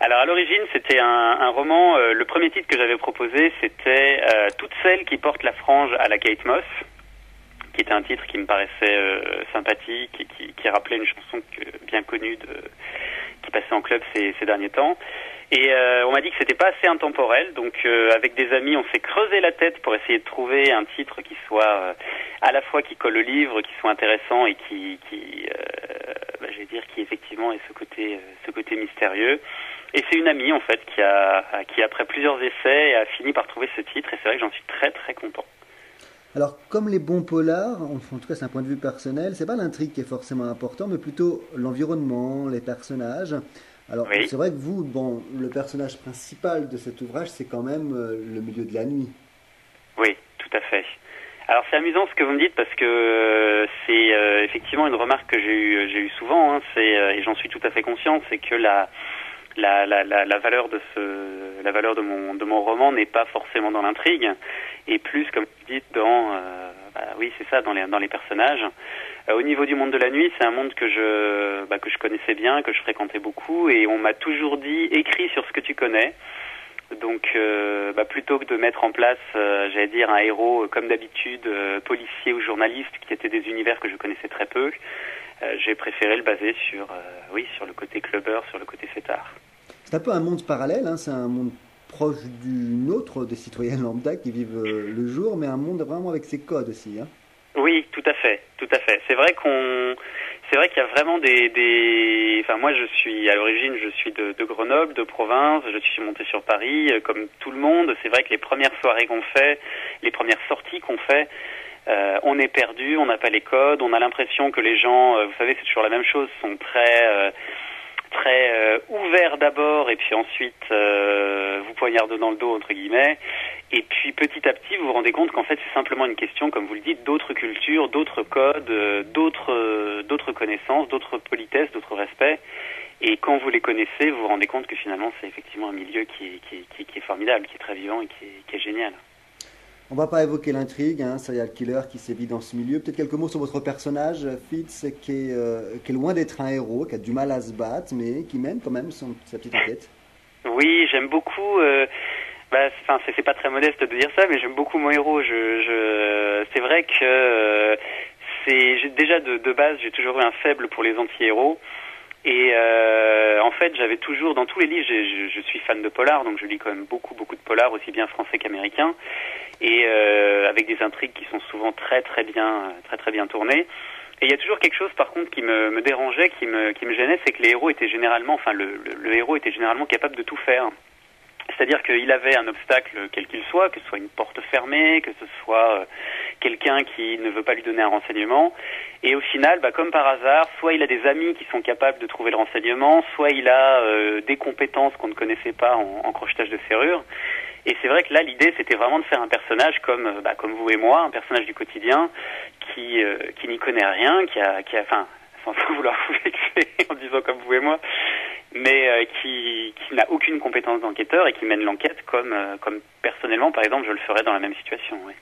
Alors à l'origine, c'était un roman, le premier titre que j'avais proposé, c'était Toutes celles qui portent la frange à la Kate Moss, qui était un titre qui me paraissait sympathique et qui rappelait une chanson bien connue qui passait en club ces derniers temps. Et on m'a dit que c'était pas assez intemporel, donc avec des amis, on s'est creusé la tête pour essayer de trouver un titre qui soit à la fois qui colle au livre, qui soit intéressant et je vais dire, qui effectivement ait ce côté mystérieux. Et c'est une amie en fait qui après plusieurs essais a fini par trouver ce titre, et c'est vrai que j'en suis très très content. Alors, comme les bons polars, en tout cas c'est un point de vue personnel, c'est pas l'intrigue qui est forcément important, mais plutôt l'environnement, les personnages. Alors, Oui. c'est vrai que vous, bon, le personnage principal de cet ouvrage, c'est quand même le milieu de la nuit. Oui, tout à fait. Alors c'est amusant ce que vous me dites parce que c'est effectivement une remarque que j'ai eu souvent, hein, et j'en suis tout à fait conscient, c'est que la valeur de mon roman n'est pas forcément dans l'intrigue, et plus, comme vous dites, oui, c'est ça, dans les personnages. Au niveau du monde de la nuit, c'est un monde que je connaissais bien, que je fréquentais beaucoup, et on m'a toujours dit écris sur ce que tu connais. Donc, plutôt que de mettre en place, j'allais dire, un héros comme d'habitude, policier ou journaliste, qui étaient des univers que je connaissais très peu, j'ai préféré le baser sur le côté clubbeur, sur le côté fêtard. C'est un peu un monde parallèle, hein, c'est un monde proche du nôtre, des citoyens lambda qui vivent le jour, mais un monde vraiment avec ses codes aussi, hein. Oui, tout à fait, tout à fait. C'est vrai qu'il y a vraiment enfin, moi, à l'origine, je suis de Grenoble, de province. Je suis monté sur Paris, comme tout le monde. C'est vrai que les premières soirées qu'on fait, les premières sorties qu'on fait, on est perdu, on n'a pas les codes, on a l'impression que les gens, vous savez, c'est toujours la même chose, sont très ouvert d'abord, et puis ensuite vous poignarde dans le dos, entre guillemets, et puis petit à petit vous vous rendez compte qu'en fait c'est simplement une question, comme vous le dites, d'autres cultures, d'autres codes, d'autres connaissances, d'autres politesses, d'autres respects, et quand vous les connaissez vous vous rendez compte que finalement c'est effectivement un milieu qui est formidable, qui est très vivant et qui est génial. On va pas évoquer l'intrigue, hein, serial killer qui sévit dans ce milieu. Peut-être quelques mots sur votre personnage, Fitz, qui est loin d'être un héros, qui a du mal à se battre, mais qui mène quand même sa petite enquête. Oui, j'aime beaucoup. C'est pas très modeste de dire ça, mais j'aime beaucoup mon héros. C'est vrai que déjà de base, j'ai toujours eu un faible pour les anti-héros. Et en fait, j'avais toujours, dans tous les livres, je suis fan de polar, donc je lis quand même beaucoup de polars, aussi bien français qu'américains, et avec des intrigues qui sont souvent très très bien tournées. Et il y a toujours quelque chose, par contre, qui me dérangeait, qui me gênait, c'est que les héros étaient généralement, enfin le héros était généralement capable de tout faire. C'est-à-dire qu'il avait un obstacle, quel qu'il soit, que ce soit une porte fermée, que ce soit quelqu'un qui ne veut pas lui donner un renseignement. Et au final, comme par hasard, soit il a des amis qui sont capables de trouver le renseignement, soit il a des compétences qu'on ne connaissait pas en crochetage de serrure. Et c'est vrai que là, l'idée, c'était vraiment de faire un personnage comme vous et moi, un personnage du quotidien qui n'y connaît rien, enfin, sans vouloir vous vexer en disant comme vous et moi, mais qui n'a aucune compétence d'enquêteur et qui mène l'enquête comme personnellement, par exemple, je le ferais dans la même situation. Oui.